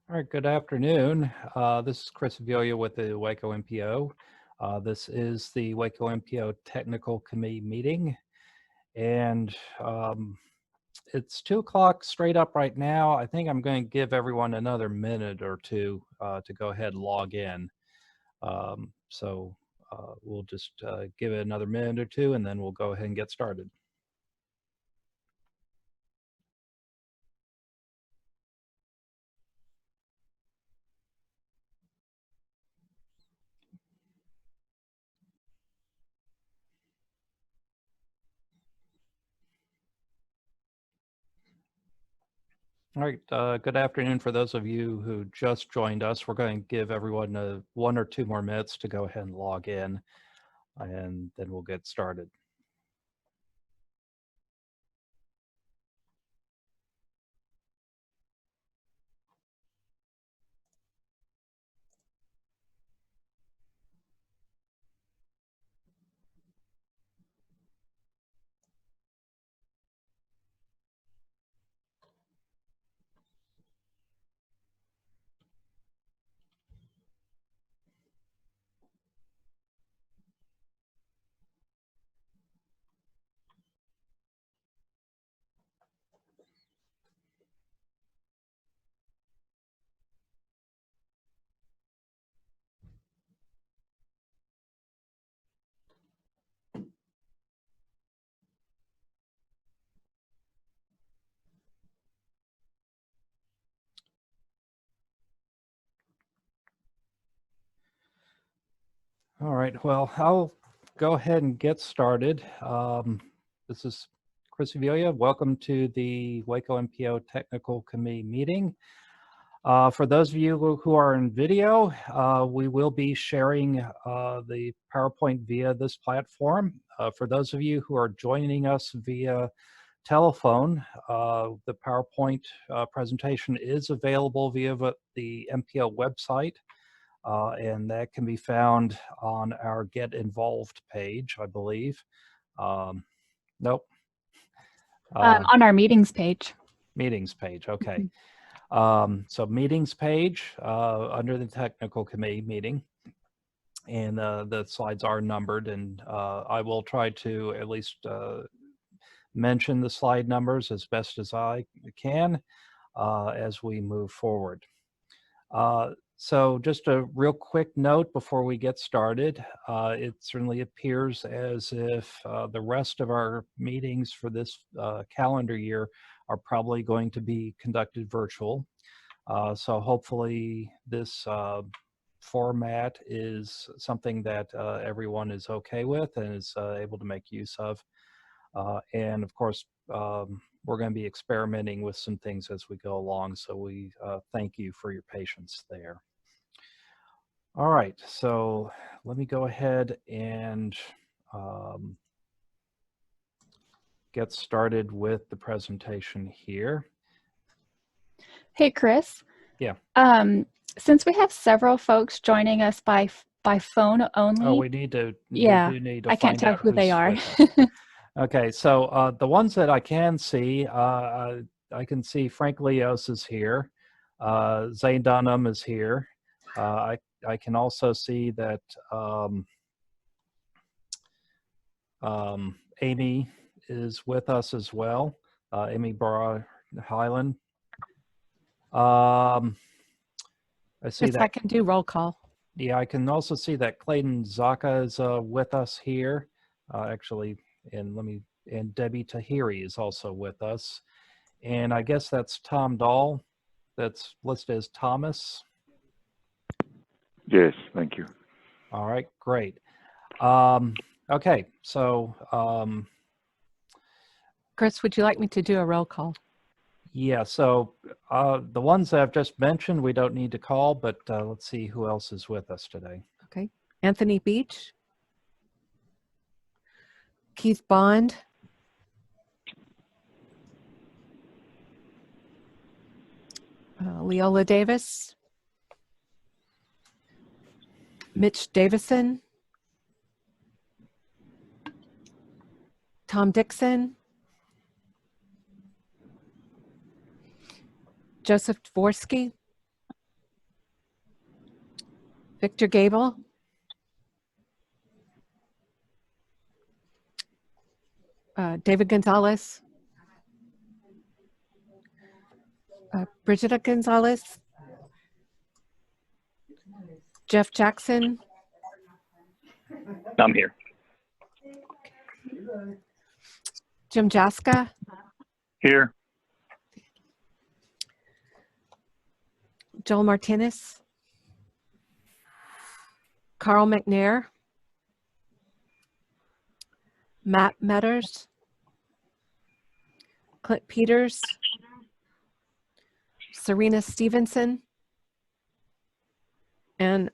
All right, good afternoon. This is Chris Viola with the Waco MPO. This is the Waco MPO Technical Committee meeting, and it's 2 o'clock straight up right now. I think I'm going to give everyone another minute or two to go ahead and log in. We'll just give it another minute or two, and then we'll go ahead and get started. All right, good afternoon for those of you who just joined us. We're going to give everyone 1 or 2 more minutes to go ahead and log in, and then we'll get started. All right, well, I'll go ahead and get started. This is Chris Viola. Welcome to the Waco MPO Technical Committee meeting. For those of you who are in video, we will be sharing the PowerPoint via this platform. For those of you who are joining us via telephone, the PowerPoint presentation is available via the MPO website. And that can be found on our Get Involved page, I believe. Nope. On our meetings page. Meetings page, okay. So meetings page under the technical committee meeting. And the slides are numbered, and I will try to at least mention the slide numbers as best as I can as we move forward. So just a real quick note before we get started. It certainly appears as if the rest of our meetings for this calendar year are probably going to be conducted virtual. So hopefully this format is something that everyone is okay with and is able to make use of. And of course, we're going to be experimenting with some things as we go along. So we thank you for your patience there. All right, so let me go ahead and get started with the presentation here. Hey, Chris. Yeah. Since we have several folks joining us by phone only. Oh, we need to. Yeah, we do need to I can't tell who they are. Okay, so the ones that I can see, I can see Frank Leos is here. Zane Dunham is here. I can also see that Amy is with us as well. Amy Barra-Hyland. I see Yes, that I can do roll call. Yeah, I can also see that Clayton Zaka is with us here. Actually, and Debbie Tahiri is also with us. And I guess that's Tom Dahl that's listed as Thomas. Yes, thank you. All right, great. Okay, so Chris, would you like me to do a roll call? yeah, so the ones that I've just mentioned, we don't need to call, but let's see who else is with us today. Okay. Anthony Beach, Keith Bond, Leola Davis, Mitch Davison, Tom Dixon, Joseph Dvorsky, Victor Gable, David Gonzalez, Brigida Gonzalez, Jeff Jackson, I'm here. Jim Jaska, Here. Joel Martinez, Carl McNair, Matt Metters, Clint Peters, Serena Stevenson, and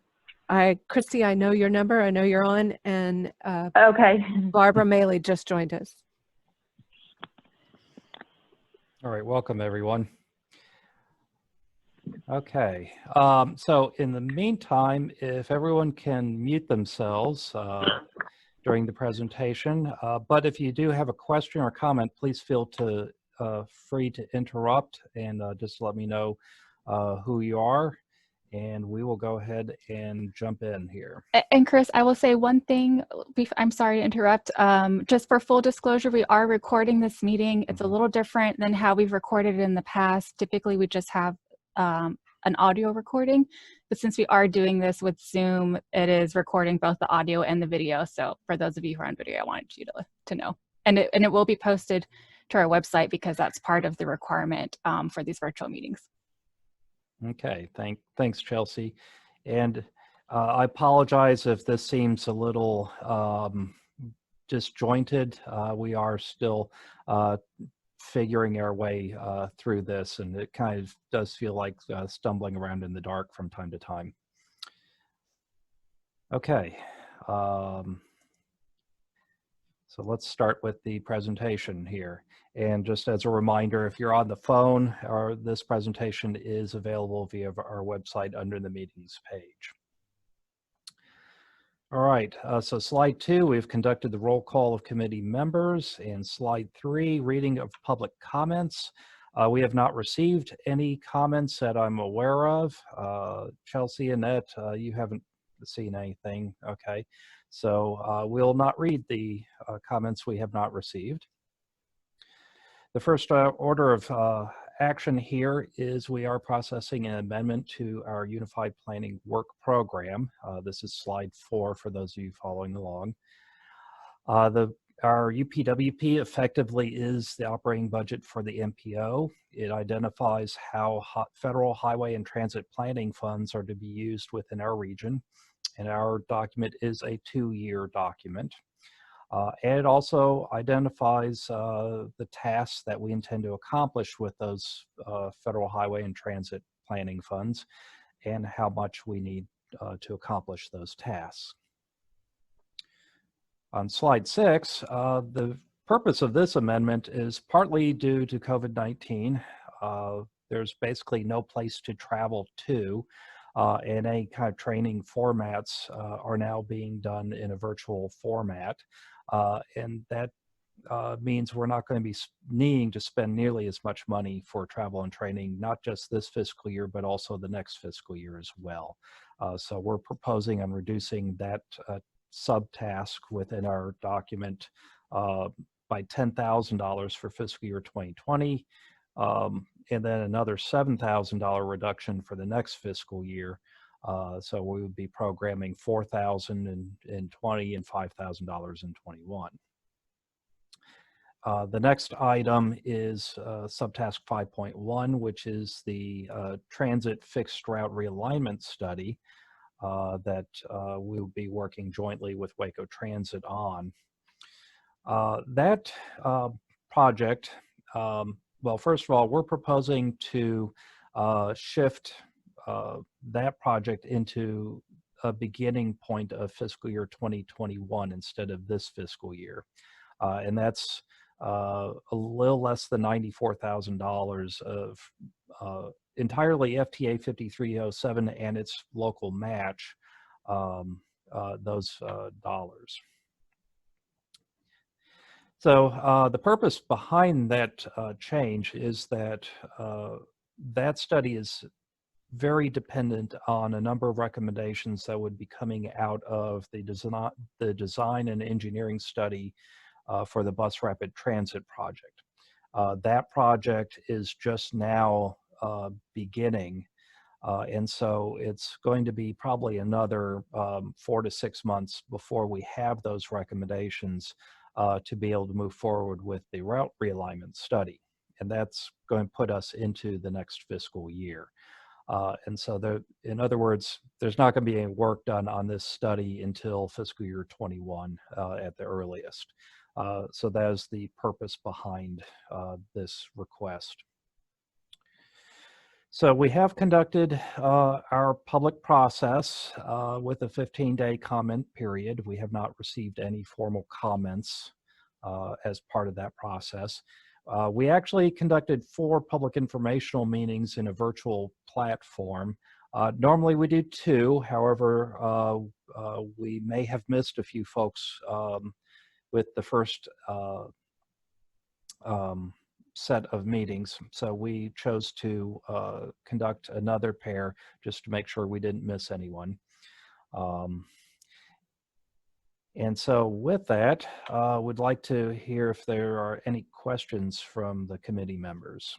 Christy, I know your number. I know you're on, and Okay. Barbara Maley just joined us. All right, welcome everyone. Okay, so in the meantime, if everyone can mute themselves during the presentation, but if you do have a question or comment, please feel free to interrupt and just let me know who you are, and we will go ahead and jump in here. And Chris, I will say one thing. I'm sorry to interrupt. Just for full disclosure, we are recording this meeting. It's a little different than how we've recorded it in the past. Typically, we just have an audio recording, but since we are doing this with Zoom, it is recording both the audio and the video. So for those of you who are on video, I wanted you to know. And it will be posted to our website because that's part of the requirement for these virtual meetings. Okay, thanks, Chelsea. And I apologize if this seems a little disjointed. We are still figuring our way through this, and it kind of does feel like stumbling around in the dark from time to time. Okay, so let's start with the presentation here. And just as a reminder, if you're on the phone, this presentation is available via our website under the meetings page. All right, so slide 2, we've conducted the roll call of committee members. And slide 3, reading of public comments. We have not received any comments that I'm aware of. Chelsea, Annette, you haven't seen anything, okay. So we'll not read the comments we have not received. The first order of action here is we are processing an amendment to our Unified Planning Work Program. This is slide 4 for those of you following along. Our UPWP effectively is the operating budget for the MPO. It identifies how federal highway and transit planning funds are to be used within our region. And our document is a 2-year document. And it also identifies the tasks that we intend to accomplish with those federal highway and transit planning funds and how much we need to accomplish those tasks. On slide 6, the purpose of this amendment is partly due to COVID-19. There's basically no place to travel to, and any kind of training formats are now being done in a virtual format. And that means we're not going to be needing to spend nearly as much money for travel and training, not just this fiscal year, but also the next fiscal year as well. So we're proposing on reducing that subtask within our document by $10,000 for fiscal year 2020, and then another $7,000 reduction for the next fiscal year. So we would be programming $4,000 in 20 and $5,000 in 21. The next item is subtask 5.1, which is the transit fixed route realignment study that we will be working jointly with Waco Transit on. That project, well, first of all, we're proposing to shift that project into a beginning point of fiscal year 2021 instead of this fiscal year. And that's a little less than $94,000 of entirely FTA 5307 and its local match, those dollars. So the purpose behind that change is that that study is very dependent on a number of recommendations that would be coming out of the design and engineering study for the bus rapid transit project. That project is just now beginning, and so it's going to be probably another 4 to 6 months before we have those recommendations to be able to move forward with the route realignment study. And that's going to put us into the next fiscal year. And so there, in other words, there's not going to be any work done on this study until fiscal year 21 at the earliest. So that is the purpose behind this request. So we have conducted our public process with a 15-day comment period. We have not received any formal comments as part of that process. We actually conducted 4 public informational meetings in a virtual platform. Normally we do 2, however, we may have missed a few folks with the first set of meetings. So we chose to conduct another pair just to make sure we didn't miss anyone. And so with that, would like to hear if there are any questions from the committee members.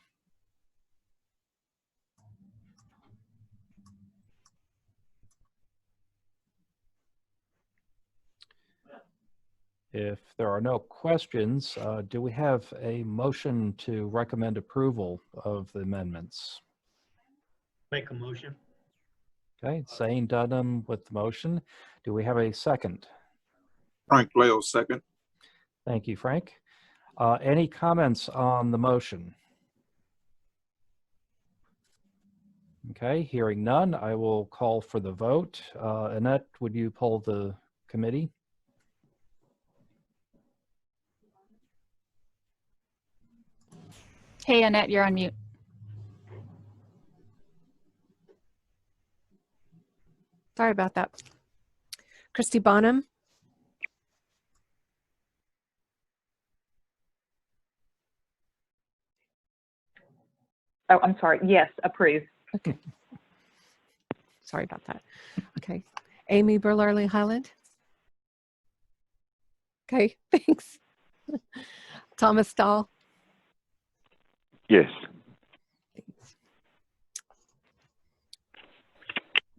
If there are no questions, do we have a motion to recommend approval of the amendments? Make a motion. Okay, Zane Dunham with the motion. Do we have a second? Frank Lael, second. Thank you, Frank. Any comments on the motion? Okay, hearing none, I will call for the vote. Annette, would you poll the committee? Hey, Annette, you're on mute. Sorry about that. Christy Bonham, Oh, I'm sorry. Yes, approve. okay. Sorry about that. Okay. Amy Burlarley Highland. Okay, thanks. Thomas Stahl. Yes. Thanks.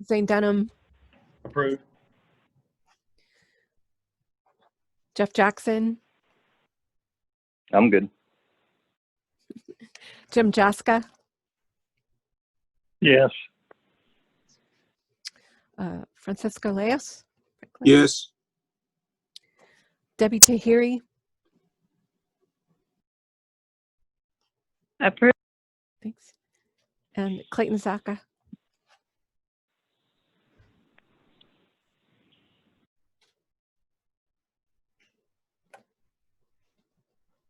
Zane Dunham, Approve. Jeff Jackson, I'm good. Jim Jaska, Yes. Francisco Leos, Yes. Debbie Tahiri, Approve. thanks, and Clayton Zaka.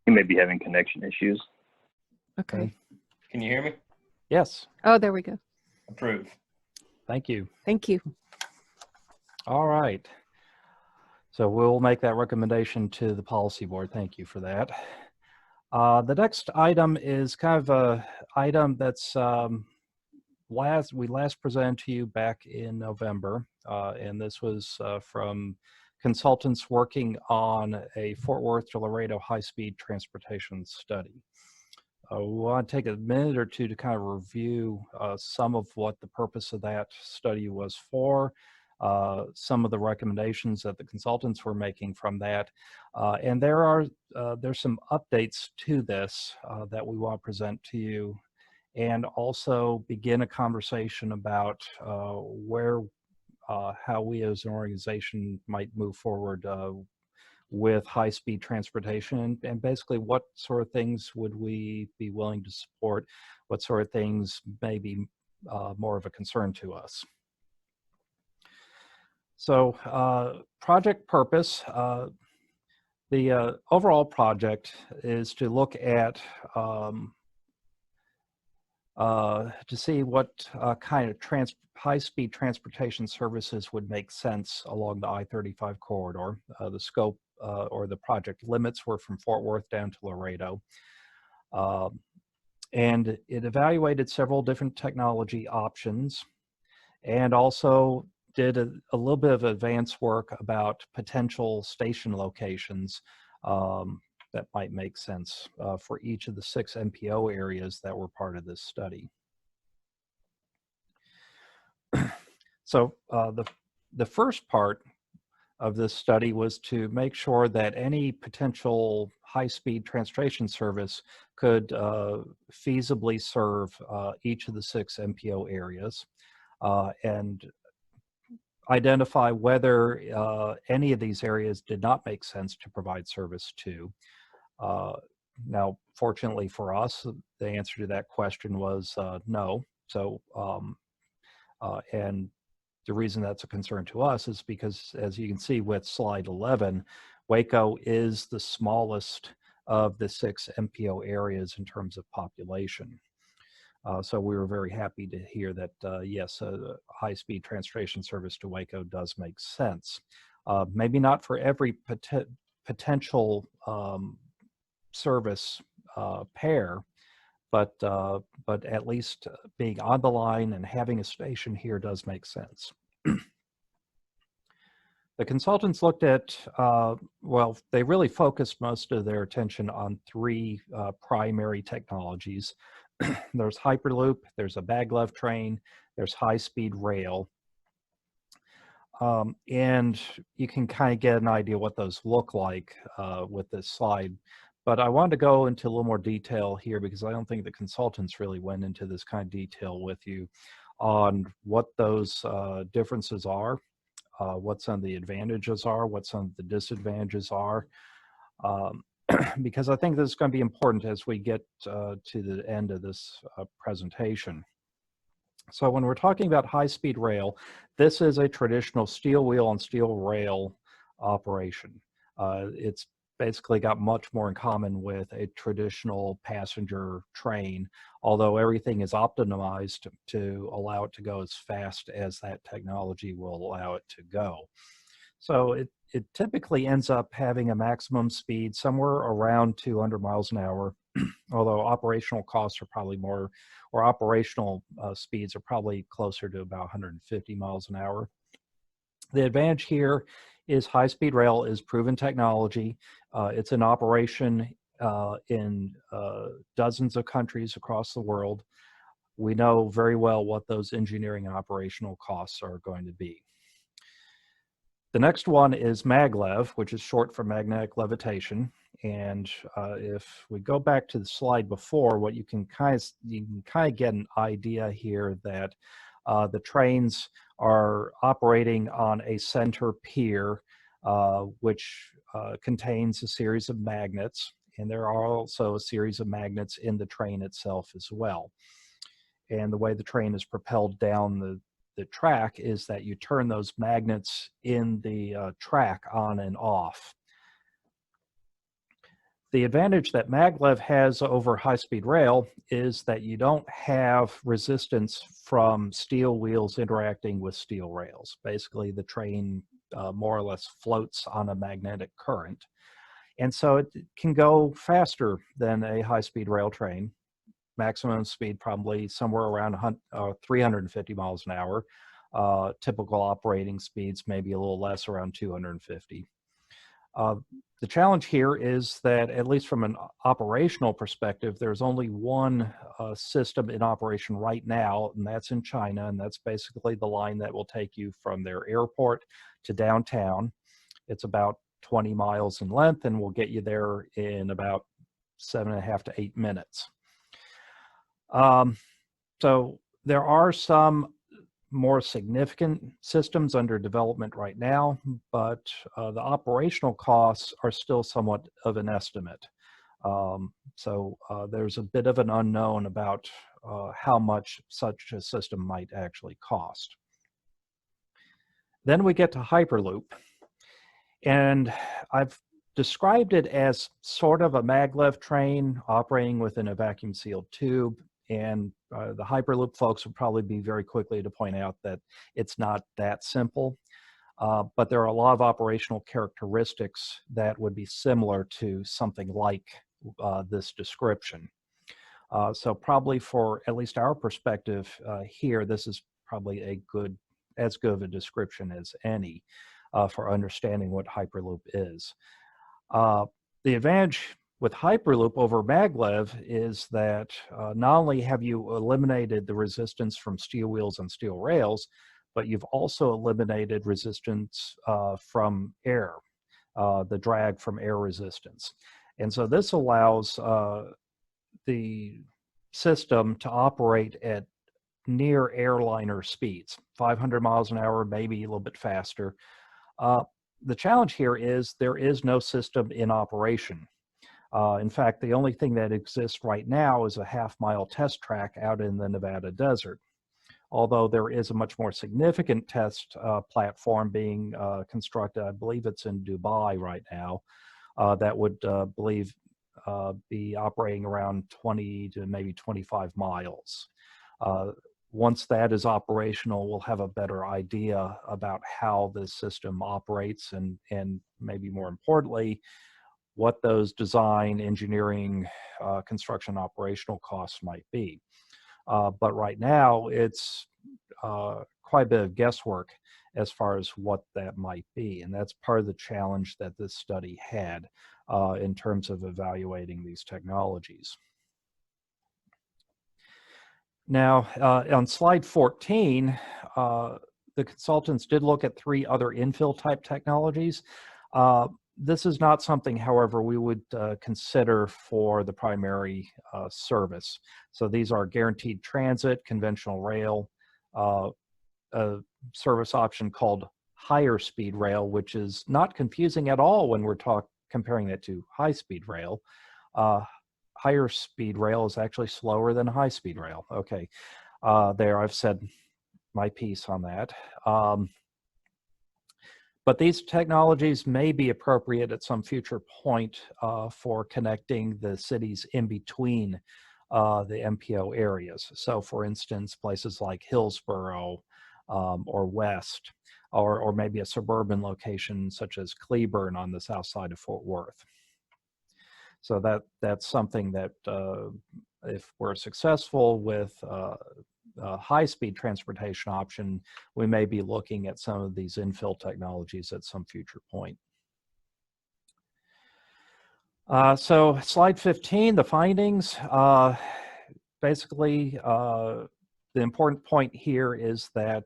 He may be having connection issues. Okay. Can you hear me? Yes, Oh, there we go. Approve. thank you. Thank you. All right. So we'll make that recommendation to the policy board. Thank you for that. The next item is kind of a item that's we last presented to you back in November, and this was from consultants working on a Fort Worth to Laredo high-speed transportation study. We want to take a minute or two to kind of review some of what the purpose of that study was for, some of the recommendations that the consultants were making from that, and there's some updates to this that we want to present to you, and also begin a conversation about how we as an organization might move forward with high-speed transportation, and basically what sort of things would we be willing to support, what sort of things may be more of a concern to us. So project purpose, the overall project is to look at to see what kind of high-speed transportation services would make sense along the I-35 corridor. The scope or the project limits were from Fort Worth down to Laredo. And it evaluated several different technology options and also did a little bit of advanced work about potential station locations that might make sense for each of the 6 MPO areas that were part of this study. So the first part of this study was to make sure that any potential high-speed transportation service could feasibly serve each of the 6 MPO areas and identify whether any of these areas did not make sense to provide service to. Now, fortunately for us, the answer to that question was no. So, and the reason that's a concern to us is because, as you can see with slide 11, Waco is the smallest of the 6 MPO areas in terms of population. So we were very happy to hear that, yes, a high-speed transportation service to Waco does make sense. Maybe not for every potential service pair, but at least being on the line and having a station here does make sense. The consultants looked at, well, they really focused most of their attention on 3 primary technologies. There's Hyperloop, there's a maglev train, there's high-speed rail. And you can kind of get an idea what those look like with this slide. But I wanted to go into a little more detail here because I don't think the consultants really went into this kind of detail with you on what those differences are, what some of the advantages are, what some of the disadvantages are. Because I think this is going to be important as we get to the end of this presentation. So when we're talking about high-speed rail, this is a traditional steel wheel and steel rail operation. It's basically got much more in common with a traditional passenger train, although everything is optimized to allow it to go as fast as that technology will allow it to go. So it typically ends up having a maximum speed somewhere around 200 miles an hour, although operational costs are probably more, or operational speeds are probably closer to about 150 miles an hour. The advantage here is high-speed rail is proven technology. It's in operation in dozens of countries across the world. We know very well what those engineering and operational costs are going to be. The next one is maglev, which is short for magnetic levitation. And if we go back to the slide before, what you can kind of get an idea here that the trains are operating on a center pier, which contains a series of magnets, and there are also a series of magnets in the train itself as well. And the way the train is propelled down the track is that you turn those magnets in the track on and off. The advantage that maglev has over high-speed rail is that you don't have resistance from steel wheels interacting with steel rails. Basically, the train more or less floats on a magnetic current. And so it can go faster than a high-speed rail train. Maximum speed probably somewhere around 350 miles an hour. Typical operating speeds maybe a little less, around 250. The challenge here is that, at least from an operational perspective, there's only one system in operation right now, and that's in China, and that's basically the line that will take you from their airport to downtown. It's about 20 miles in length, and will get you there in about 7.5 to 8 minutes. So there are some more significant systems under development right now, but the operational costs are still somewhat of an estimate. So there's a bit of an unknown about how much such a system might actually cost. Then we get to Hyperloop, and I've described it as sort of a maglev train operating within a vacuum sealed tube. And the Hyperloop folks would probably be very quickly to point out that it's not that simple, but there are a lot of operational characteristics that would be similar to something like this description. So probably for at least our perspective here, this is probably as good of a description as any for understanding what Hyperloop is. The advantage with Hyperloop over maglev is that not only have you eliminated the resistance from steel wheels and steel rails, but you've also eliminated resistance from air, the drag from air resistance. And so this allows the system to operate at near airliner speeds, 500 miles an hour, maybe a little bit faster. The challenge here is there is no system in operation. In fact, the only thing that exists right now is a half-mile test track out in the Nevada desert. Although there is a much more significant test platform being constructed, I believe it's in Dubai right now, that would be operating around 20 to maybe 25 miles. Once that is operational, we'll have a better idea about how this system operates and maybe more importantly, what those design, engineering, construction, operational costs might be. But right now, it's quite a bit of guesswork as far as what that might be. And that's part of the challenge that this study had in terms of evaluating these technologies. Now, on slide 14, the consultants did look at 3 other infill type technologies. This is not something, however, we would consider for the primary service. So these are guaranteed transit, conventional rail, a service option called higher speed rail, which is not confusing at all when we're comparing it to high speed rail. Higher speed rail is actually slower than high speed rail. Okay, there I've said my piece on that. But these technologies may be appropriate at some future point for connecting the cities in between the MPO areas. So for instance, places like Hillsborough or West, or maybe a suburban location such as Cleburne on the south side of Fort Worth. So that's something that if we're successful with a high-speed transportation option, we may be looking at some of these infill technologies at some future point. So slide 15, the findings. Basically, the important point here is that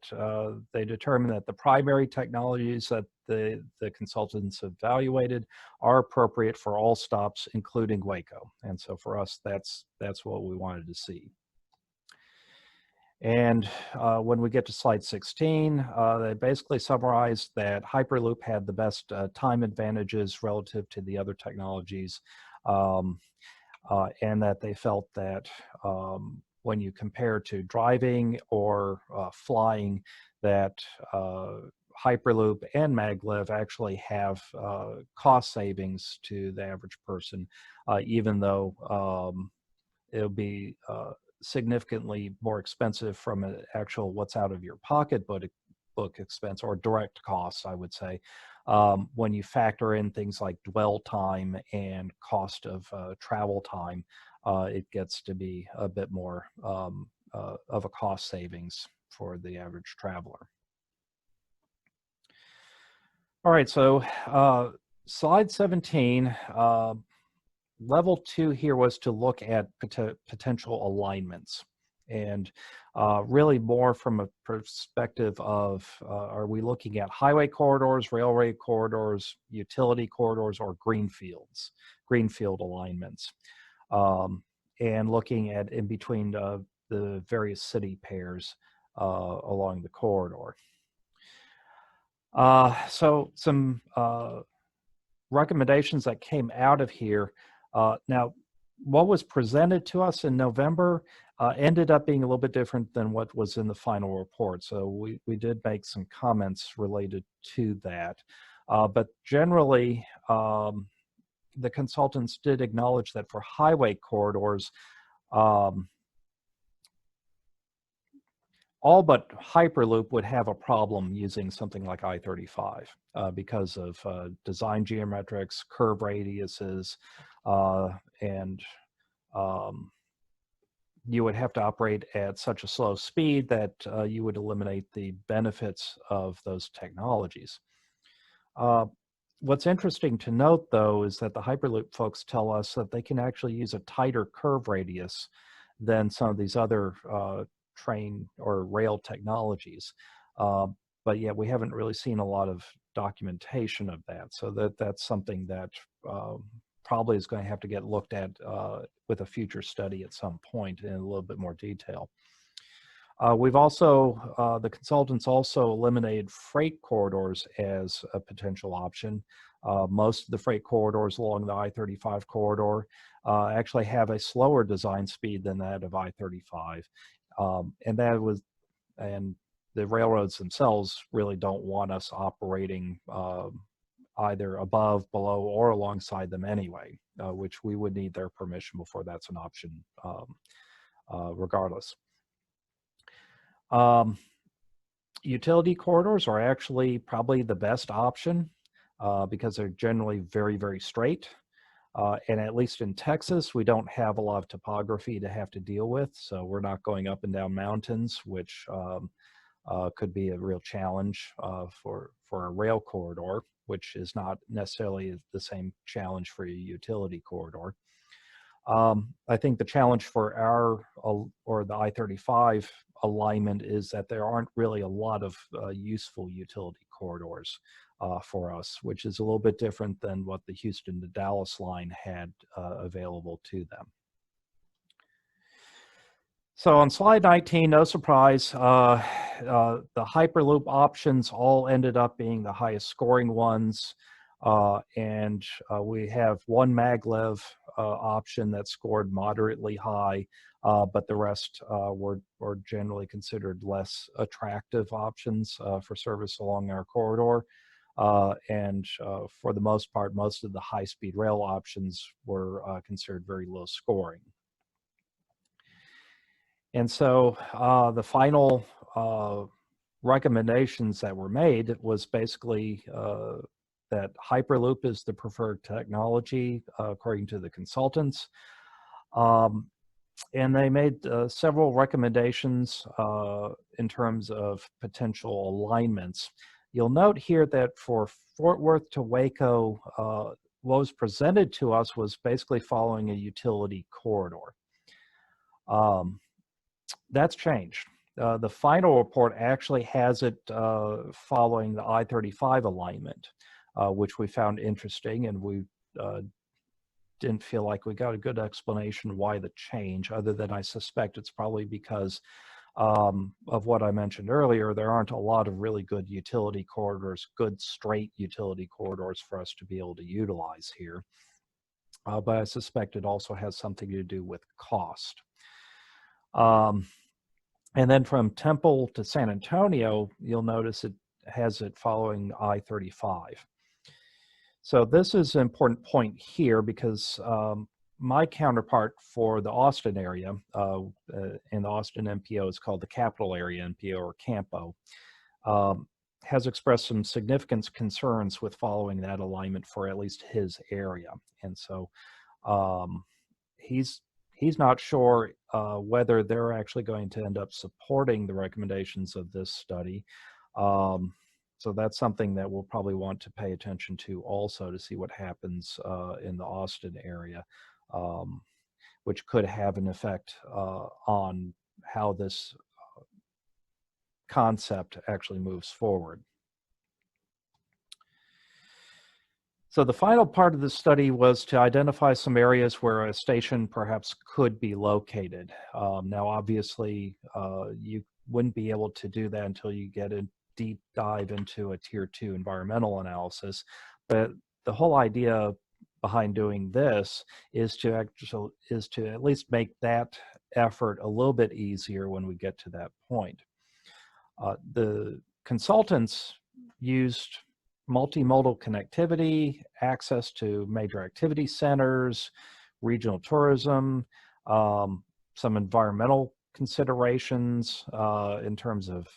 they determined that the primary technologies that the consultants evaluated are appropriate for all stops, including Waco. And so for us, that's what we wanted to see. And when we get to slide 16, they basically summarized that Hyperloop had the best time advantages relative to the other technologies, and that they felt that when you compare to driving or flying, that Hyperloop and maglev actually have cost savings to the average person, even though it'll be significantly more expensive from an actual what's out of your pocketbook expense, or direct costs, I would say, when you factor in things like dwell time and cost of travel time. It gets to be a bit more of a cost savings for the average traveler. All right, so slide 17, level 2 here was to look at potential alignments, and really more from a perspective of are we looking at highway corridors, railway corridors, utility corridors, or greenfield alignments, and looking at in between the various city pairs along the corridor. So some recommendations that came out of here. Now, what was presented to us in November ended up being a little bit different than what was in the final report. So we did make some comments related to that. But generally, the consultants did acknowledge that for highway corridors, all but Hyperloop would have a problem using something like I-35 because of design geometrics, curve radiuses, and you would have to operate at such a slow speed that you would eliminate the benefits of those technologies. What's interesting to note, though, is that the Hyperloop folks tell us that they can actually use a tighter curve radius than some of these other train or rail technologies. But yet we haven't really seen a lot of documentation of that. So that's something that probably is going to have to get looked at with a future study at some point in a little bit more detail. We've also, the consultants also eliminated freight corridors as a potential option. Most of the freight corridors along the I-35 corridor actually have a slower design speed than that of I-35. And the railroads themselves really don't want us operating either above, below, or alongside them anyway, which we would need their permission before that's an option regardless. Utility corridors are actually probably the best option because they're generally very, very straight. And at least in Texas, we don't have a lot of topography to have to deal with. So we're not going up and down mountains, which could be a real challenge for a rail corridor, which is not necessarily the same challenge for a utility corridor. I think the challenge for our, or the I-35 alignment is that there aren't really a lot of useful utility corridors for us, which is a little bit different than what the Houston to Dallas line had available to them. So on slide 19, no surprise, the Hyperloop options all ended up being the highest scoring ones. And we have one maglev option that scored moderately high, but the rest were generally considered less attractive options for service along our corridor. And for the most part, most of the high-speed rail options were considered very low scoring. And so the final recommendations that were made was basically that Hyperloop is the preferred technology, according to the consultants. And they made several recommendations in terms of potential alignments. You'll note here that for Fort Worth to Waco, what was presented to us was basically following a utility corridor. That's changed. The final report actually has it following the I-35 alignment, which we found interesting, and we didn't feel like we got a good explanation why the change, other than I suspect it's probably because of what I mentioned earlier. There aren't a lot of really good utility corridors, good straight utility corridors for us to be able to utilize here. But I suspect it also has something to do with cost. And then from Temple to San Antonio, you'll notice it has it following I-35. So this is an important point here because my counterpart for the Austin area, in the Austin MPO is called the Capital Area MPO, or CAMPO, has expressed some significant concerns with following that alignment for at least his area. And so he's not sure whether they're actually going to end up supporting the recommendations of this study. So that's something that we'll probably want to pay attention to also, to see what happens in the Austin area, which could have an effect on how this concept actually moves forward. So the final part of the study was to identify some areas where a station perhaps could be located. Now, obviously, you wouldn't be able to do that until you get a deep dive into a tier 2 environmental analysis. But the whole idea behind doing this is to at least make that effort a little bit easier when we get to that point. The consultants used multimodal connectivity, access to major activity centers, regional tourism, some environmental considerations in terms of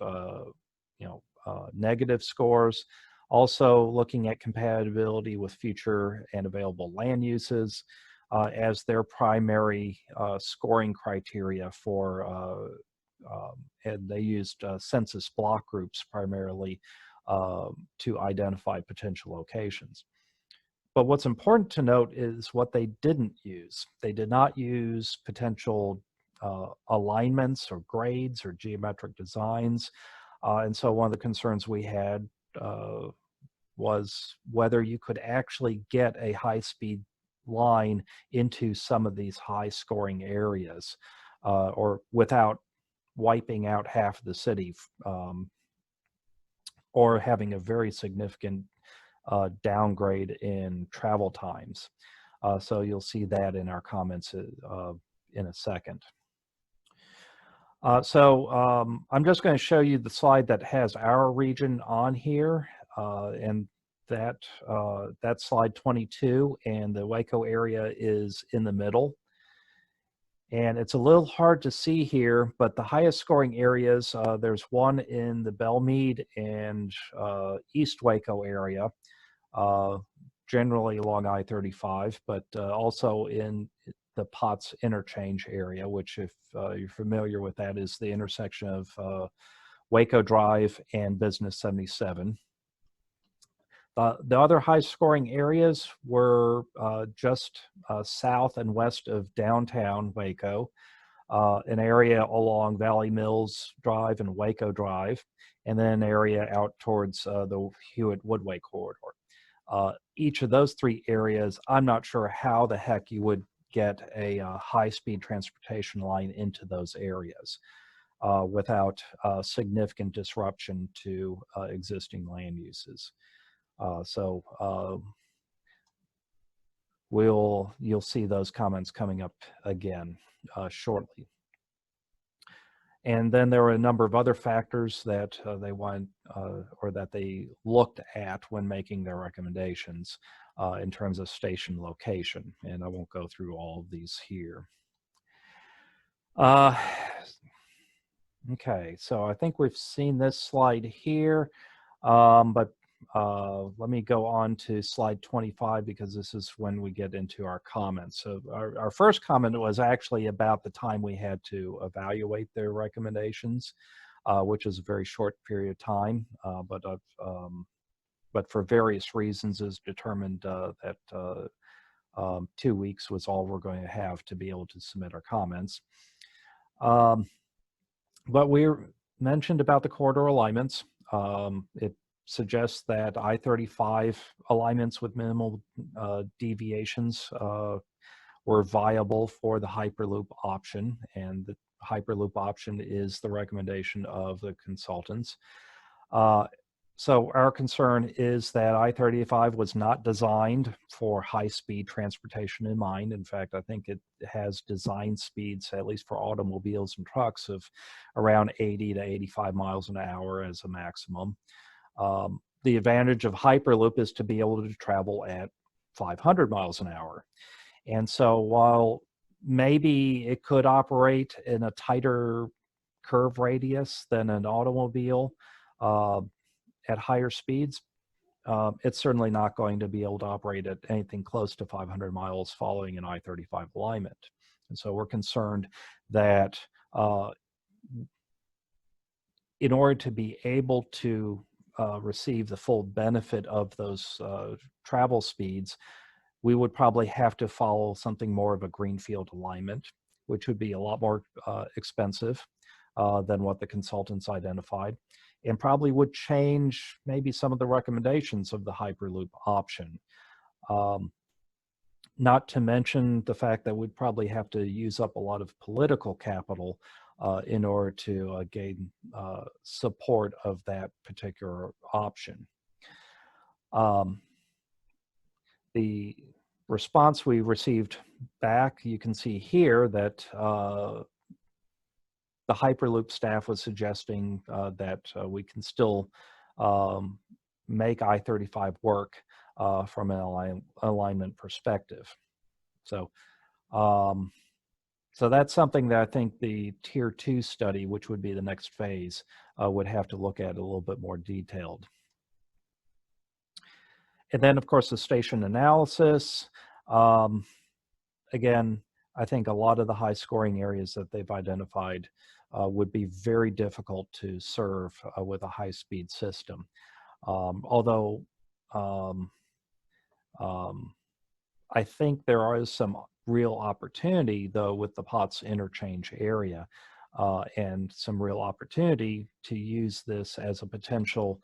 negative scores, also looking at compatibility with future and available land uses, as their primary scoring criteria for, and they used census block groups primarily to identify potential locations. But what's important to note is what they didn't use. They did not use potential alignments or grades or geometric designs. And so one of the concerns we had was whether you could actually get a high-speed line into some of these high-scoring areas or without wiping out half of the city or having a very significant downgrade in travel times. So you'll see that in our comments in a second. I'm just going to show you the slide that has our region on here, and that's slide 22, and the Waco area is in the middle. And it's a little hard to see here, but the highest scoring areas, there's one in the Belmead and East Waco area, generally along I-35, but also in the Potts interchange area, which if you're familiar with that is the intersection of Waco Drive and Business 77. The other high scoring areas were just south and west of downtown Waco, an area along Valley Mills Drive and Waco Drive, and then an area out towards the Hewitt-Woodway corridor. Each of those three areas, I'm not sure how the heck you would get a high-speed transportation line into those areas without significant disruption to existing land uses. You'll see those comments coming up again shortly. And then there were a number of other factors that they want or that they looked at when making their recommendations in terms of station location. And I won't go through all of these here. Okay, so I think we've seen this slide here, but let me go on to slide 25 because this is when we get into our comments. So our first comment was actually about the time we had to evaluate their recommendations, which is a very short period of time, but for various reasons is determined that 2 weeks was all we're going to have to be able to submit our comments. But we mentioned about the corridor alignments. It suggests that I-35 alignments with minimal deviations were viable for the Hyperloop option, and the Hyperloop option is the recommendation of the consultants. So our concern is that I-35 was not designed for high-speed transportation in mind. In fact, I think it has design speeds, at least for automobiles and trucks, of around 80 to 85 miles an hour as a maximum. The advantage of Hyperloop is to be able to travel at 500 miles an hour. And so while maybe it could operate in a tighter curve radius than an automobile at higher speeds, it's certainly not going to be able to operate at anything close to 500 miles following an I-35 alignment. And so we're concerned that in order to be able to receive the full benefit of those travel speeds, we would probably have to follow something more of a greenfield alignment, which would be a lot more expensive than what the consultants identified, and probably would change maybe some of the recommendations of the Hyperloop option. Not to mention the fact that we'd probably have to use up a lot of political capital in order to gain support of that particular option. The response we received back, you can see here that the Hyperloop staff was suggesting that we can still make I-35 work from an alignment perspective. So that's something that I think the Tier 2 study, which would be the next phase, would have to look at a little bit more detailed. And then, of course, the station analysis. again, I think a lot of the high scoring areas that they've identified would be very difficult to serve with a high speed system. Although I think there is some real opportunity though with the POTS interchange area and some real opportunity to use this as a potential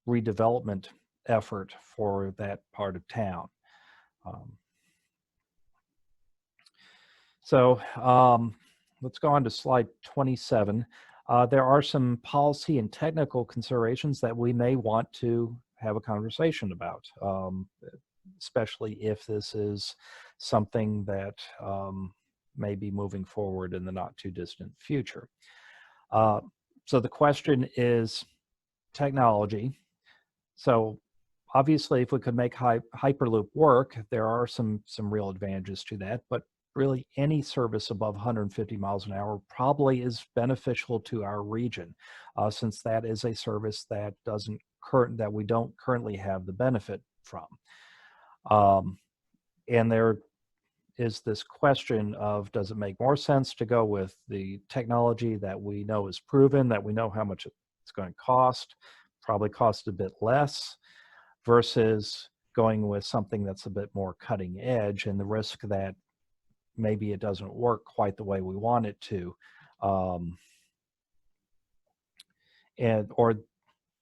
redevelopment effort for that part of town. Let's go on to slide 27. There are some policy and technical considerations that we may want to have a conversation about, especially if this is something that may be moving forward in the not too distant future. So the question is technology. So obviously, if we could make Hyperloop work, there are some real advantages to that, but really any service above 150 miles an hour probably is beneficial to our region, since that is a service that we don't currently have the benefit from. And there is this question of, does it make more sense to go with the technology that we know is proven, that we know how much it's going to cost, probably cost a bit less, versus going with something that's a bit more cutting edge and the risk that maybe it doesn't work quite the way we want it to, or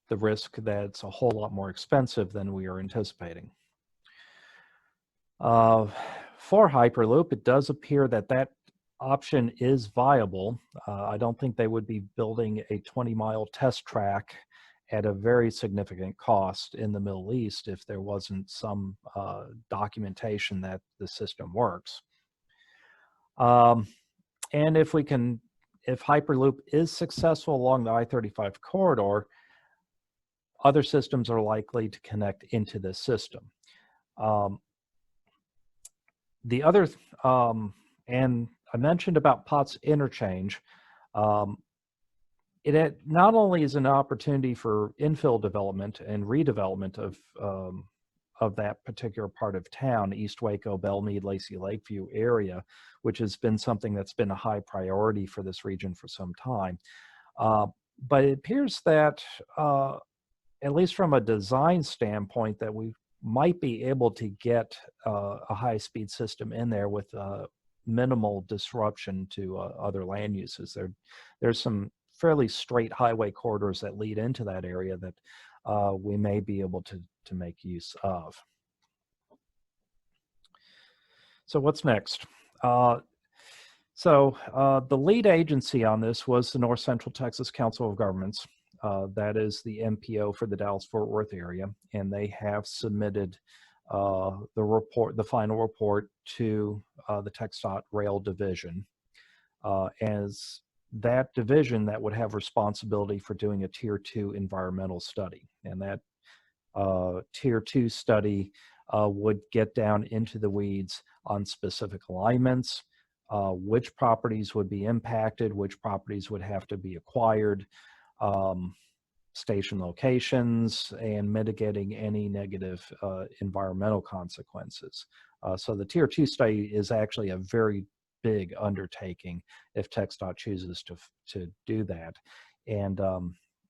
the risk that it's a whole lot more expensive than we are anticipating. For Hyperloop, it does appear that that option is viable. I don't think they would be building a 20-mile test track at a very significant cost in the Middle East if there wasn't some documentation that the system works. And if Hyperloop is successful along the I-35 corridor, other systems are likely to connect into this system. The other, and I mentioned about POTS interchange, it not only is an opportunity for infill development and redevelopment of that particular part of town, East Waco, Belmead, Lacey Lakeview area, which has been something that's been a high priority for this region for some time. But it appears that, at least from a design standpoint, that we might be able to get a high-speed system in there with minimal disruption to other land uses. There's some fairly straight highway corridors that lead into that area that we may be able to make use of. So what's next? The lead agency on this was the North Central Texas Council of Governments. That is the MPO for the Dallas-Fort Worth area, and they have submitted the final report to the TxDOT Rail Division. As that division that would have responsibility for doing a Tier 2 environmental study, and that Tier 2 study would get down into the weeds on specific alignments, which properties would be impacted, which properties would have to be acquired, station locations, and mitigating any negative environmental consequences. So the Tier 2 study is actually a very big undertaking if TxDOT chooses to do that. And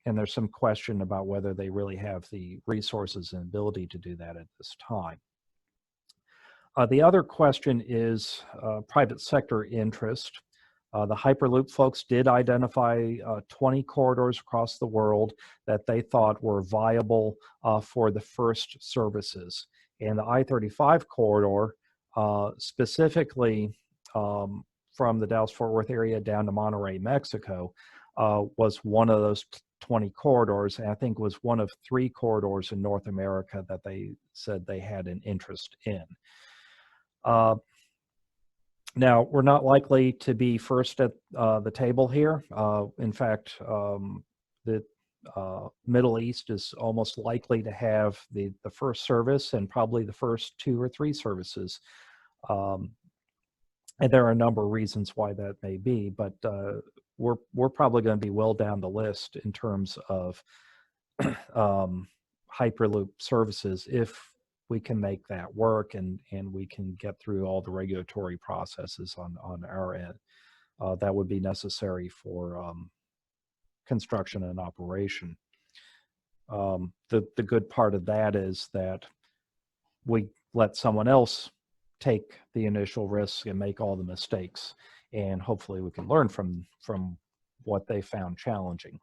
there's some question about whether they really have the resources and ability to do that at this time. The other question is private sector interest. The Hyperloop folks did identify 20 corridors across the world that they thought were viable for the first services. And the I-35 corridor, specifically from the Dallas-Fort Worth area down to Monterrey, Mexico, was one of those 20 corridors, and I think was one of 3 corridors in North America that they said they had an interest in. Now, we're not likely to be first at the table here. In fact, the Middle East is almost likely to have the first service and probably the first 2 or 3 services. And there are a number of reasons why that may be, but we're probably going to be well down the list in terms of Hyperloop services if we can make that work, and we can get through all the regulatory processes on our end that would be necessary for construction and operation. The good part of that is that we let someone else take the initial risks and make all the mistakes, and hopefully we can learn from what they found challenging.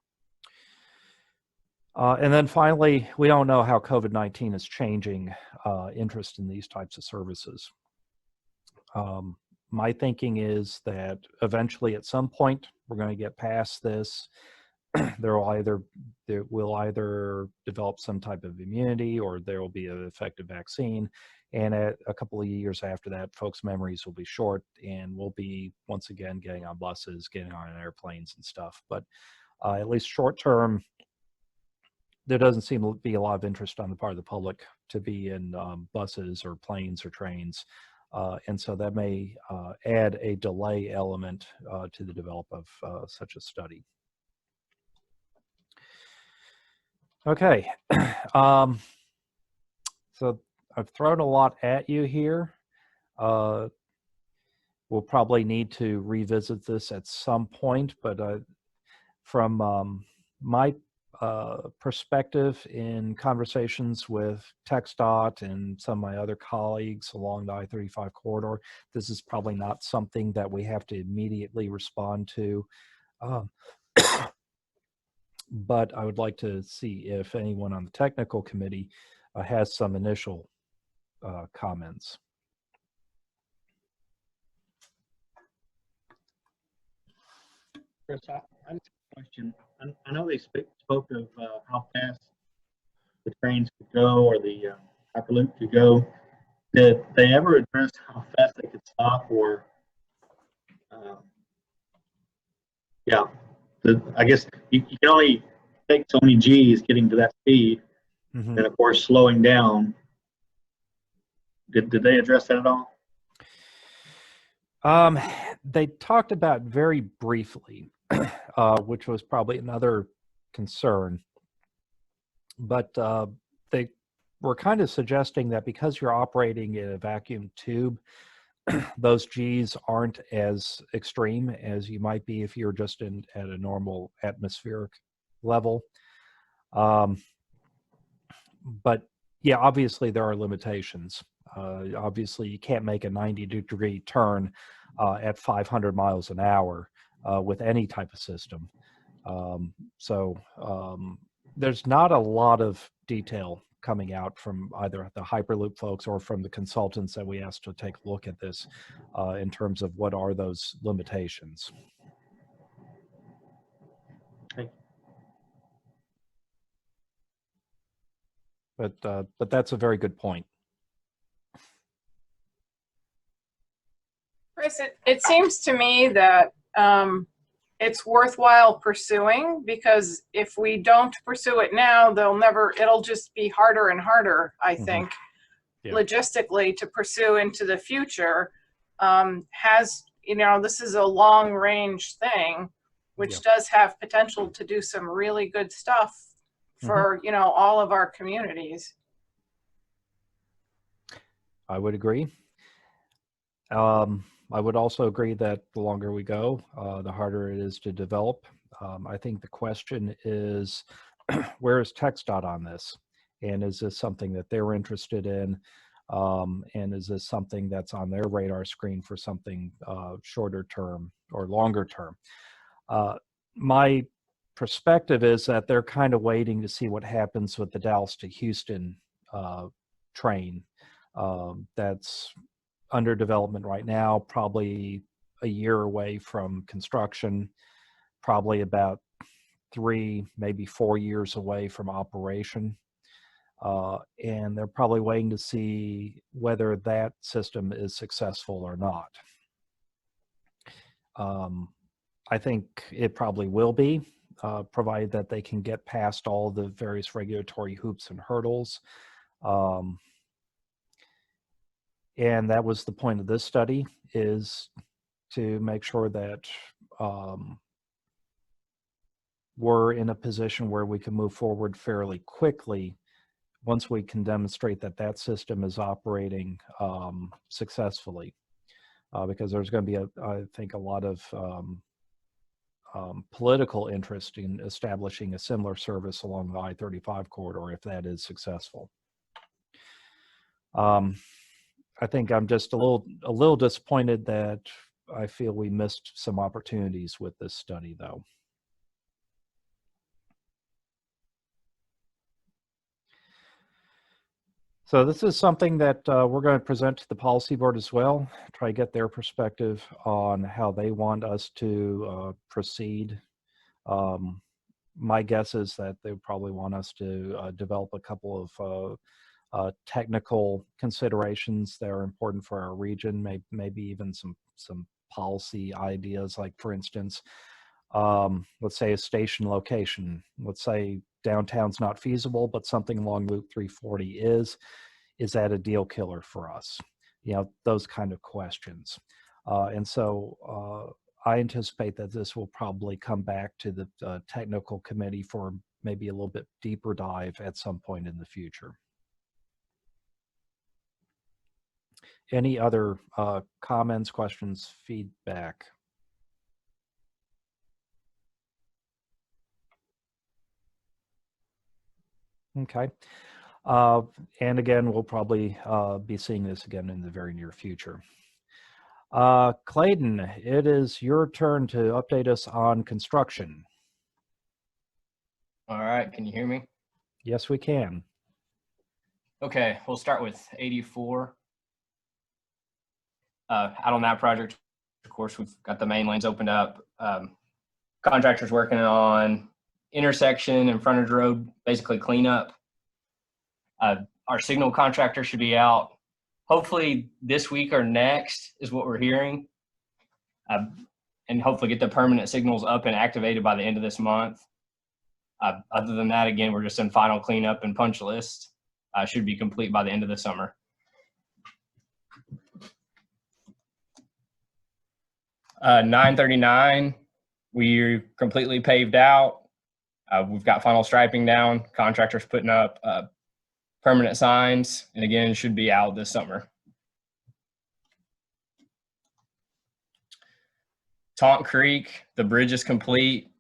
And then finally, we don't know how COVID-19 is changing interest in these types of services. My thinking is that eventually at some point we're going to get past this. There will either develop some type of immunity, or there will be an effective vaccine. And at a couple of years after that, folks' memories will be short, and we'll be once again getting on buses, getting on airplanes and stuff. But at least short term, there doesn't seem to be a lot of interest on the part of the public to be in buses or planes or trains. And so that may add a delay element to the development of such a study. Okay, so I've thrown a lot at you here. We'll probably need to revisit this at some point, but from my perspective in conversations with TxDOT and some of my other colleagues along the I-35 corridor, this is probably not something that we have to immediately respond to. But I would like to see if anyone on the technical committee has some initial comments. Chris, I have a question. I know they spoke of how fast the trains could go, or the Hyperloop could go. Did they ever address how fast they could stop, or yeah, I guess you can only take so many G's getting to that speed, Mm-hmm. and of course slowing down. Did they address that at all? They talked about very briefly, which was probably another concern, but they were kind of suggesting that because you're operating in a vacuum tube, those G's aren't as extreme as you might be if you're just at a normal atmospheric level. But yeah, obviously there are limitations. Obviously you can't make a 90-degree turn at 500 miles an hour with any type of system. So there's not a lot of detail coming out from either the Hyperloop folks or from the consultants that we asked to take a look at this in terms of what are those limitations. But that's a very good point. Chris, it seems to me that it's worthwhile pursuing, because if we don't pursue it now, it'll just be harder and harder, I think, logistically to pursue into the future. This is a long range thing, which does have potential to do some really good stuff for, all of our communities. I would agree. I would also agree that the longer we go, the harder it is to develop. I think the question is, where is TxDOT on this? And is this something that they're interested in? And is this something that's on their radar screen for something shorter term or longer term? My perspective is that they're kind of waiting to see what happens with the Dallas to Houston train that's under development right now, probably a year away from construction, probably about 3, maybe 4 years away from operation. And they're probably waiting to see whether that system is successful or not. I think it probably will be, provided that they can get past all the various regulatory hoops and hurdles. And that was the point of this study, is to make sure that we're in a position where we can move forward fairly quickly once we can demonstrate that that system is operating successfully, because there's going to be, I think, a lot of political interest in establishing a similar service along the I-35 corridor if that is successful. I think I'm just a little disappointed that I feel we missed some opportunities with this study, though. So this is something that we're going to present to the policy board as well, try to get their perspective on how they want us to proceed. My guess is that they probably want us to develop a couple of technical considerations that are important for our region, maybe even some policy ideas, like, for instance, let's say a station location. Let's say downtown's not feasible, but something along Loop 340 is. Is that a deal killer for us? You know, those kind of questions. And so I anticipate that this will probably come back to the technical committee for maybe a little bit deeper dive at some point in the future. Any other comments, questions, feedback? Okay. And again, we'll probably be seeing this again in the very near future. Clayton, it is your turn to update us on construction. All right, can you hear me? Yes, we can. Okay, we'll start with 84. Out on that project, of course, we've got the main lanes opened up. Contractors working on intersection and frontage road, basically cleanup. Our signal contractor should be out hopefully this week or next is what we're hearing. And hopefully get the permanent signals up and activated by the end of this month. Other than that, again, we're just in final cleanup and punch list. Should be complete by the end of the summer. 939, we're completely paved out. We've got final striping down. Contractors putting up permanent signs, and again, should be out this summer. Taunt Creek, the bridge is complete.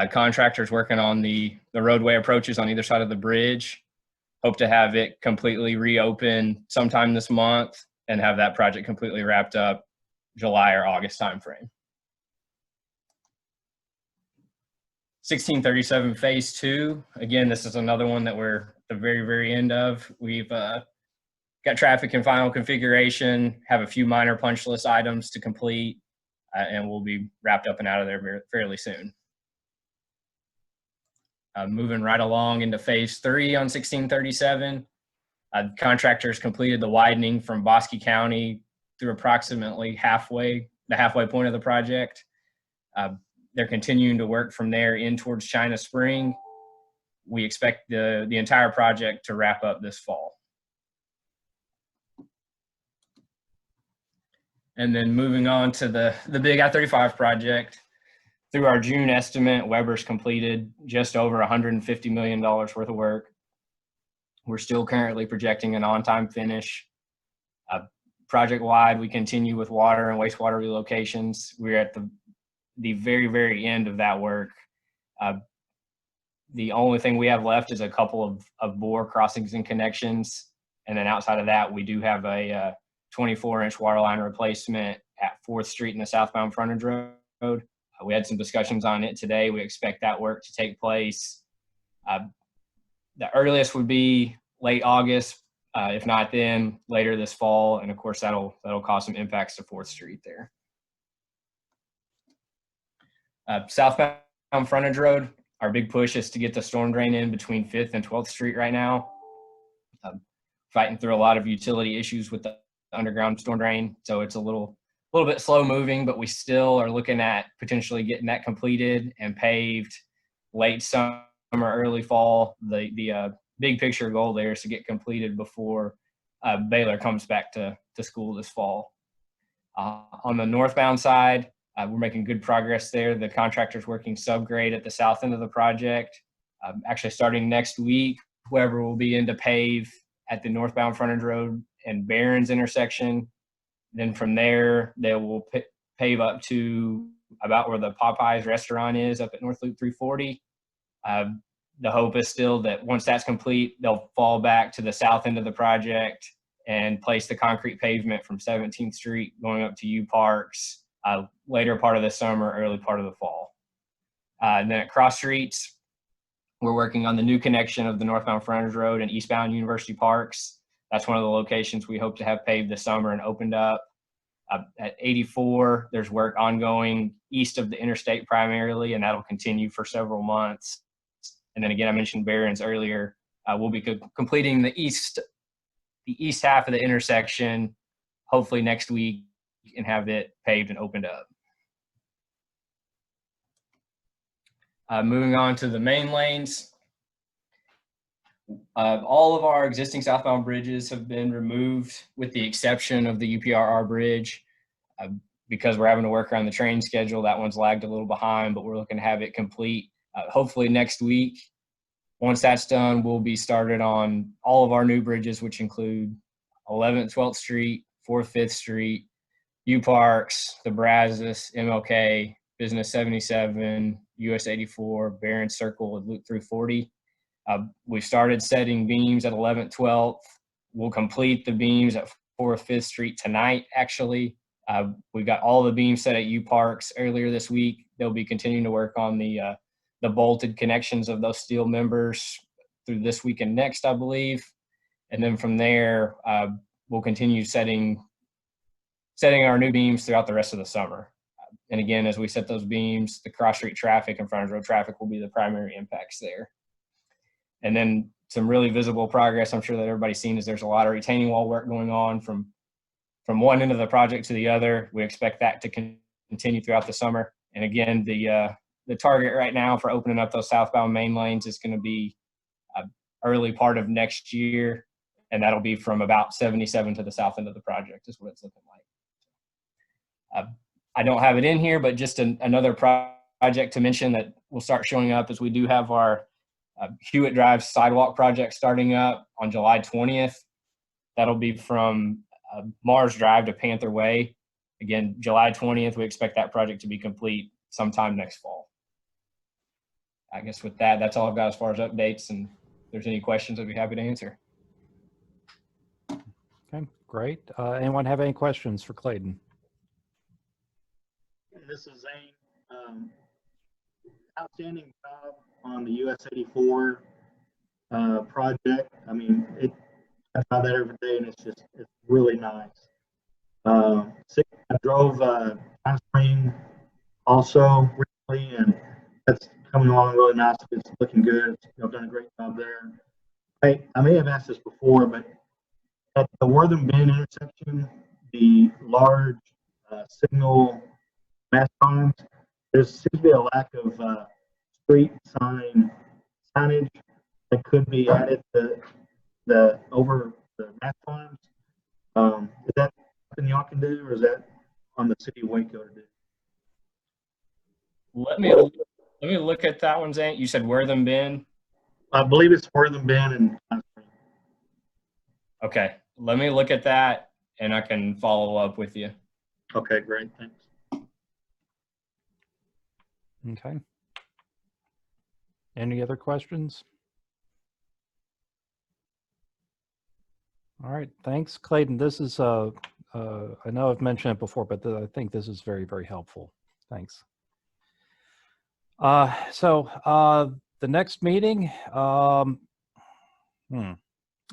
Contractors working on the roadway approaches on either side of the bridge. Hope to have it completely reopen sometime this month and have that project completely wrapped up July or August timeframe. 1637 phase 2. Again, this is another one that we're at the very, very end of. We've got traffic in final configuration, have a few minor punch list items to complete, and we'll be wrapped up and out of there fairly soon. Moving right along into phase 3 on 1637. Contractors completed the widening from Bosque County through approximately the halfway point of the project. They're continuing to work from there in towards China Spring. We expect the entire project to wrap up this fall. And then moving on to the big I-35 project. Through our June estimate, Weber's completed just over $150 million worth of work. We're still currently projecting an on-time finish. Project-wide, we continue with water and wastewater relocations. We're at the very, very end of that work. The only thing we have left is a couple of bore crossings and connections. And then outside of that, we do have a 24-inch water line replacement at 4th Street in the southbound frontage road. We had some discussions on it today. We expect that work to take place. The earliest would be late August, if not then, later this fall. And of course, that'll cause some impacts to 4th Street there. Southbound frontage road, our big push is to get the storm drain in between 5th and 12th Street right now. Fighting through a lot of utility issues with the underground storm drain. So it's a little bit slow moving, but we still are looking at potentially getting that completed and paved late summer, early fall. The big picture goal there is to get completed before Baylor comes back to school this fall. On the northbound side, we're making good progress there. The contractor's working subgrade at the south end of the project. Actually, starting next week, whoever will be in to pave at the northbound frontage road and Barron's intersection. Then from there, they will pave up to about where the Popeyes restaurant is up at North Loop 340. The hope is still that once that's complete, they'll fall back to the south end of the project and place the concrete pavement from 17th Street going up to U Parks later part of the summer, early part of the fall. And then at Cross Streets, we're working on the new connection of the northbound frontage road and eastbound University Parks. That's one of the locations we hope to have paved this summer and opened up. At 84, there's work ongoing east of the interstate primarily, and that'll continue for several months. And then again, I mentioned Barron's earlier. We'll be completing the east half of the intersection, hopefully next week, and have it paved and opened up. Moving on to the main lanes. All of our existing southbound bridges have been removed with the exception of the UPRR bridge. Because we're having to work around the train schedule, that one's lagged a little behind, but we're looking to have it complete hopefully next week. Once that's done, we'll be started on all of our new bridges, which include 11th, 12th Street, 4th, 5th Street, U Parks, the Brazos, MLK, Business 77, US 84, Barron Circle, and Loop 340. We started setting beams at 11th, 12th. We'll complete the beams at 4th, 5th Street tonight, actually. We got all the beams set at U Parks earlier this week. They'll be continuing to work on the bolted connections of those steel members through this week and next, I believe. And then from there, we'll continue setting our new beams throughout the rest of the summer. And again, as we set those beams, the cross street traffic and frontage road traffic will be the primary impacts there. And then some really visible progress I'm sure that everybody's seen is there's a lot of retaining wall work going on from one end of the project to the other. We expect that to continue throughout the summer. And again, the target right now for opening up those southbound main lanes is going to be early part of next year. And that'll be from about 77 to the south end of the project is what it's looking like. I don't have it in here, but just another project to mention that will start showing up is we do have our Hewitt Drive sidewalk project starting up on July 20th. That'll be from Mars Drive to Panther Way. Again, July 20th, we expect that project to be complete sometime next fall. I guess with that, that's all I've got as far as updates, and if there's any questions, I'd be happy to answer. Okay, great. Anyone have any questions for Clayton? This is Zane. Outstanding job on the US 84 project. I mean, I try that every day, and it's really nice. I drove Pine Spring also recently, and that's coming along really nice. It's looking good. You've done a great job there. I may have asked this before, but at the Wortham Bend intersection, the large signal mast cones, there seems to be a lack of street signage that could be added to over the mast cones. Is that something y'all can do, or is that on the city of Waco to do? Let me look at that one, Zane. You said Wortham Bend? I believe it's Wortham Bend and Pine Spring. Okay, let me look at that, and I can follow up with you. Okay, great, thanks. Okay. Any other questions? All right, thanks, Clayton. This is, I know I've mentioned it before, but I think this is very, very helpful. Thanks. So the next meeting,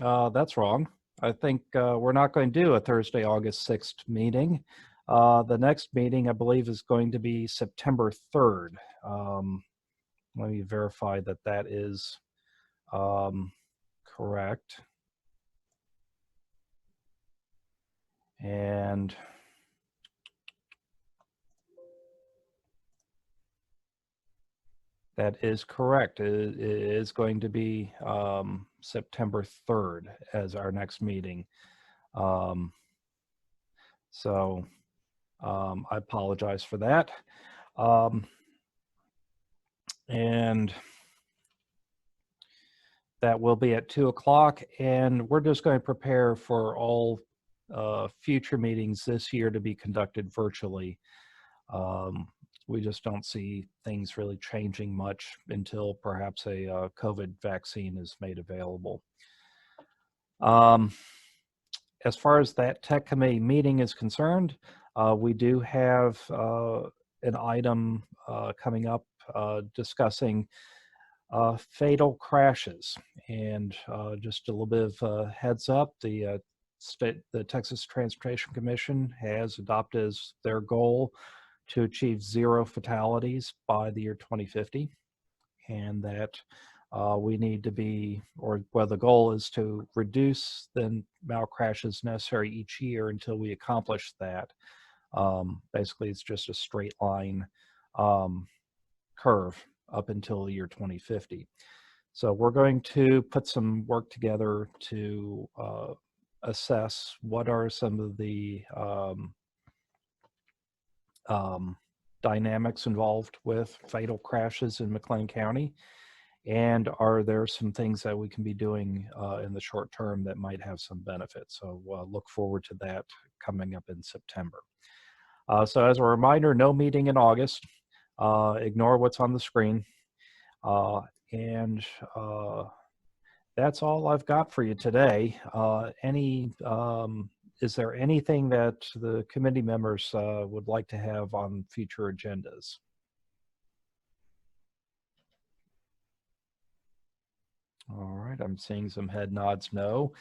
that's wrong. I think we're not going to do a Thursday, August 6th meeting. The next meeting, I believe, is going to be September 3rd. Let me verify that that is correct. And that is correct. It is going to be September 3rd as our next meeting. So I apologize for that. And That will be at 2 o'clock, and we're just going to prepare for all future meetings this year to be conducted virtually. We just don't see things really changing much until perhaps a COVID vaccine is made available. As far as that tech committee meeting is concerned, we do have an item coming up discussing fatal crashes. And just a little bit of heads up, the Texas Transportation Commission has adopted as their goal to achieve 0 fatalities by the year 2050. And that we need to be, or well, the goal is to reduce the amount of crashes necessary each year until we accomplish that. Basically, it's just a straight line curve up until the year 2050. So we're going to put some work together to assess what are some of the dynamics involved with fatal crashes in McLean County. And are there some things that we can be doing in the short term that might have some benefit? So look forward to that coming up in September. So as a reminder, no meeting in August. Ignore what's on the screen. And that's all I've got for you today. Is there anything that the committee members would like to have on future agendas? All right, I'm seeing some head nods no.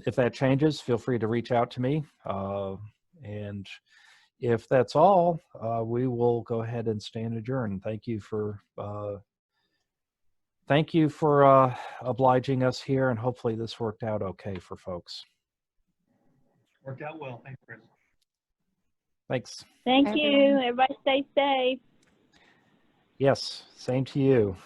If that changes, feel free to reach out to me. And if that's all, we will go ahead and stand adjourned. Thank you for obliging us here, and hopefully this worked out okay for folks. Worked out well. Thanks, Chris. Thanks. Thank you. Everybody stay safe. Yes, same to you.